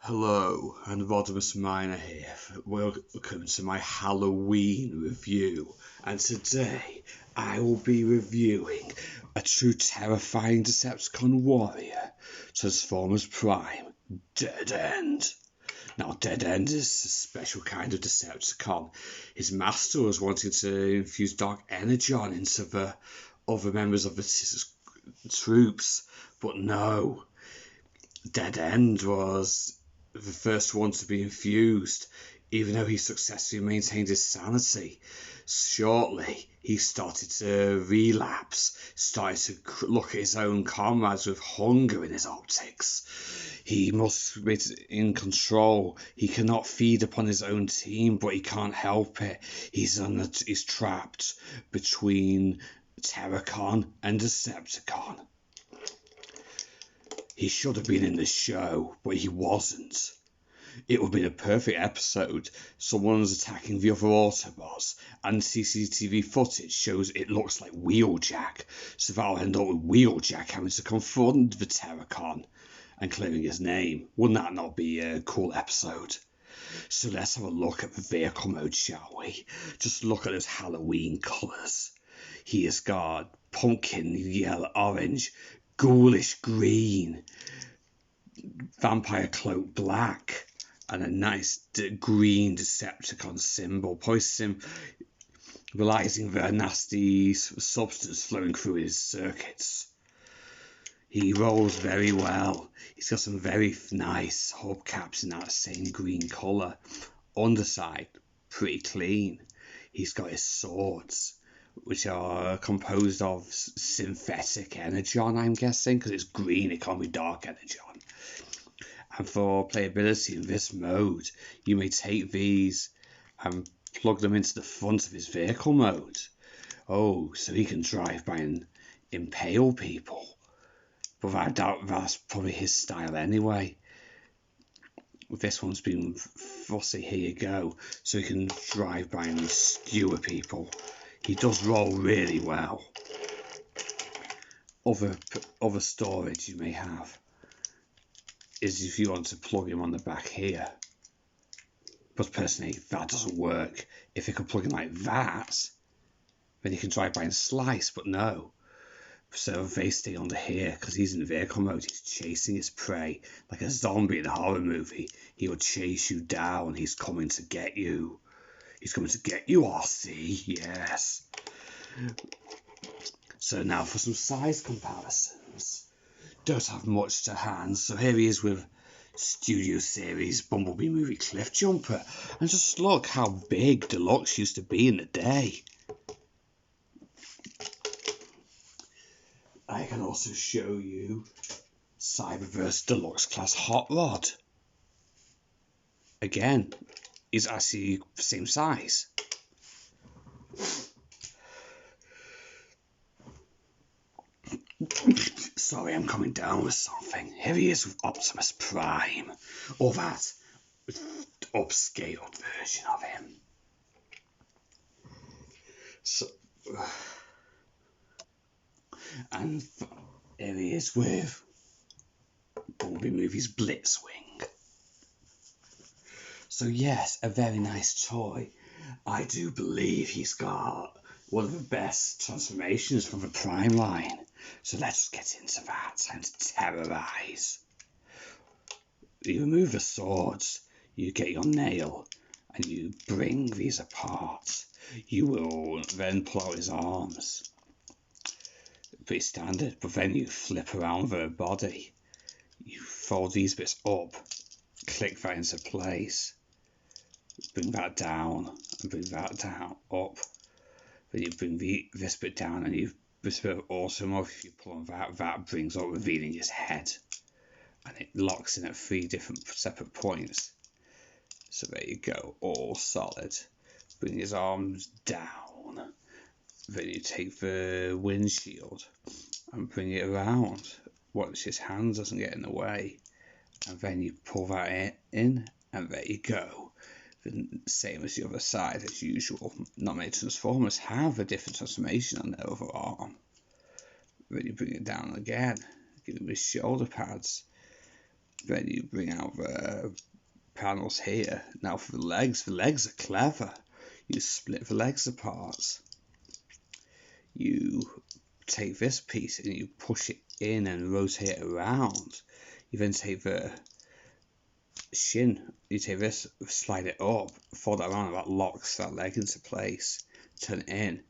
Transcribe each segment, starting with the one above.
Hello, and Rodimus Minor here. Welcome to my Halloween review. And today I will be reviewing a true terrifying Decepticon warrior, Transformers Prime, Dead End. Now, Dead End is a special kind of Decepticon. His master was wanting to infuse dark energon into the other members of the troops, but no. Dead End was the first one to be infused, even though he successfully maintained his sanity. Shortly, he started to relapse, started to look at his own comrades with hunger in his optics. He must be in control. He cannot feed upon his own team, but he can't help it. He's trapped between Terracon and Decepticon. He should have been in the show, but he wasn't. It would have been a perfect episode. Someone's attacking the other Autobots, and CCTV footage shows it looks like Wheeljack, so that'll end up with Wheeljack having to confront the Terracon and clearing his name. Wouldn't that not be a cool episode? So let's have a look at the vehicle mode, shall we? Just look at those Halloween colours. He has got pumpkin yellow, orange, ghoulish green, vampire cloak black, and a nice green Decepticon symbol, probably symbolizing the nasty substance flowing through his circuits. He rolls very well. He's got some very nice hubcaps in that same green colour. Underside, pretty clean. He's got his swords, which are composed of synthetic energon, I'm guessing, because it's green, it can't be dark energon. And for playability in this mode, you may take these and plug them into the front of his vehicle mode. Oh, so he can drive by and impale people. But I doubt that's probably his style anyway. This one's been fussy, here you go, so he can drive by and skewer people. He does roll really well. Other storage you may have is if you want to plug him on the back here. But personally, that doesn't work. If you could plug him like that, then you can drive by and slice, but no. So they stay under here because he's in vehicle mode. He's chasing his prey like a zombie in a horror movie. He will chase you down. He's coming to get you. He's coming to get you, RC. Yes. So now for some size comparisons. Don't have much to hand. So here he is with Studio Series Bumblebee movie Cliff Jumper. And just look how big Deluxe used to be in the day. I can also show you Cyberverse Deluxe Class Hot Rod. Again, is actually the same size. Sorry, I'm coming down with something. Here he is with Optimus Prime, or that upscaled version of him. So, and here he is with Bumblebee Movies Blitzwing. So yes, a very nice toy. I do believe he's got one of the best transformations from the Prime line. So let's get into that and terrorize. You remove the swords, you get your nail, and you bring these apart. You will then pull out his arms. Pretty standard, but then you flip around the body. You fold these bits up, click that into place, bring that down, and bring that down up. Then you bring this bit down, and this bit also off. If you pull on that brings up, revealing his head, and it locks in at 3 different separate points. So there you go, all solid. Bring his arms down. Then you take the windshield and bring it around. Watch his hand doesn't get in the way. And then you pull that in, and there you go. The same as the other side as usual. Not many Transformers have a different transformation on their other arm. Then you bring it down again. Give him his shoulder pads. Then you bring out the panels here. Now for the legs are clever. You split the legs apart. You take this piece and you push it in and rotate it around. You then take the shin, you take this, slide it up, fold it around, and that locks that leg into place. Turn it in,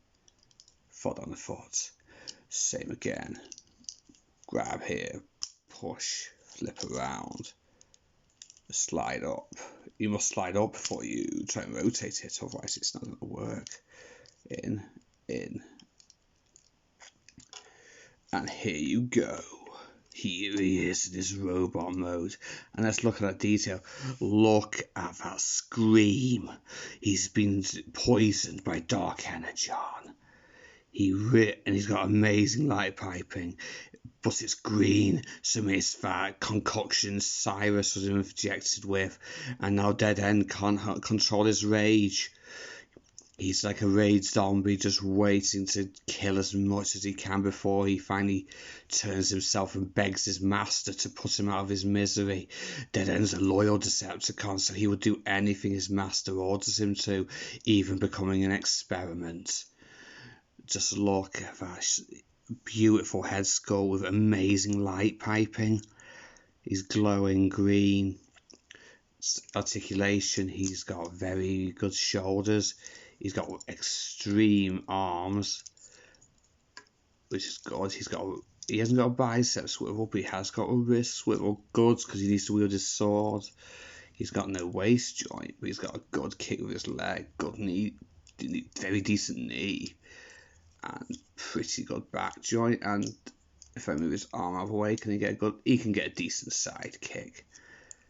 fold on the foot. Same again. Grab here, push, flip around, slide up. You must slide up before you try and rotate it, otherwise it's not going to work. In, and here you go. Here he is in his robot mode. And let's look at that detail. Look at that scream. He's been poisoned by Dark Energon. And he's got amazing light piping. But it's green, so it's that concoction Cyrus was injected with. And now Dead End can't control his rage. He's like a rage zombie, just waiting to kill as much as he can before he finally turns himself and begs his master to put him out of his misery. Dead End's a loyal Decepticon, so he will do anything his master orders him to, even becoming an experiment. Just look at that beautiful head sculpt with amazing light piping. He's glowing green. Articulation, he's got very good shoulders. He's got extreme arms, which is good. He hasn't got a bicep swivel, but he has got a wrist swivel. Good, because he needs to wield his sword. He's got no waist joint, but he's got a good kick with his leg. Good knee, very decent knee, and pretty good back joint. And if I move his arm out of the way, he can get a decent side kick.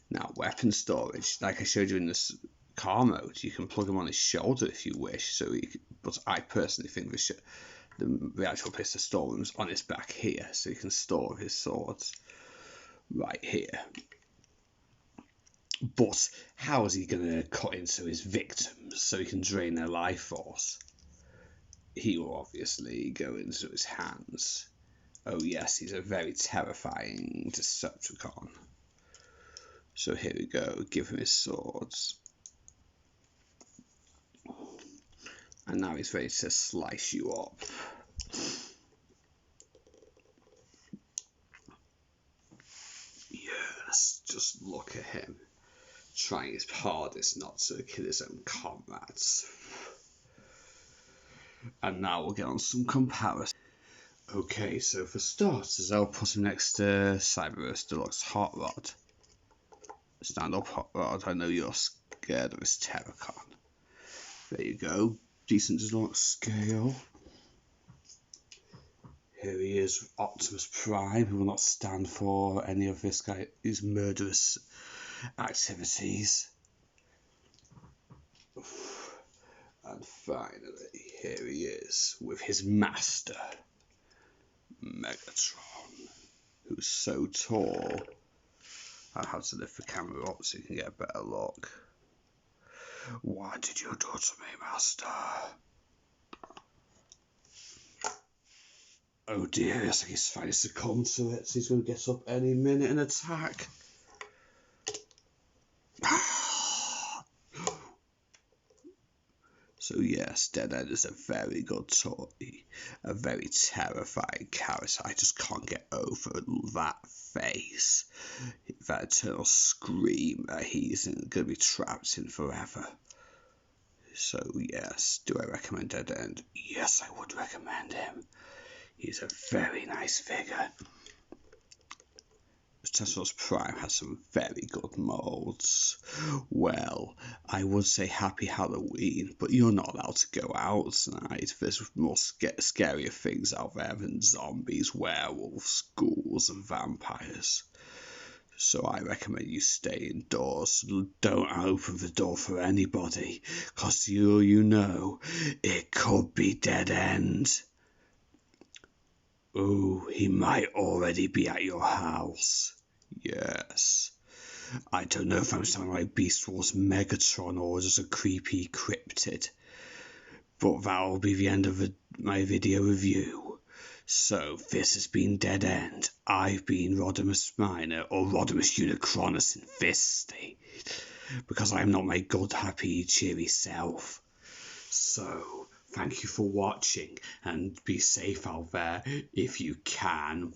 Now, weapon storage, like I showed you in this car mode, you can plug him on his shoulder if you wish. But I personally think the actual place to store him is on his back here, so you can store his swords right here. But how is he going to cut into his victims so he can drain their life force? He will obviously go into his hands. Oh yes, he's a very terrifying Decepticon. So here we go, give him his swords. And now he's ready to slice you up. Yes, just look at him, trying his hardest not to kill his own comrades. And now we'll get on some comparison. Okay, so for starters, I'll put him next to Cyberverse Deluxe Hot Rod. Stand up, Hot Rod. I know you're scared of his Terracon. There you go. Decent deluxe scale. Here he is, Optimus Prime, who will not stand for any of this guy's murderous activities. And finally, here he is with his master, Megatron, who's so tall. I have to lift the camera up so you can get a better look. What did you do to me, Master? Oh dear, looks like he's finally succumbed to it, so he's going to get up any minute and attack. So yes, Dead End is a very good toy, a very terrifying character. I just can't get over that face, that eternal scream that he's going to be trapped in forever. So yes, do I recommend Dead End? Yes, I would recommend him. He's a very nice figure. Teslas Prime has some very good molds. Well, I would say happy Halloween, but you're not allowed to go out tonight. There's more scarier things out there than zombies, werewolves, ghouls, and vampires. So I recommend you stay indoors. Don't open the door for anybody, cause you know, it could be Dead End. Oh, he might already be at your house. Yes. I don't know if I'm sounding like Beast Wars Megatron or just a creepy cryptid. But that'll be the end of my video review. So, this has been Dead End. I've been Rodimus Minor, or Rodimus Unicronus Infestate, because I am not my good, happy, cheery self. So, thank you for watching, and be safe out there if you can.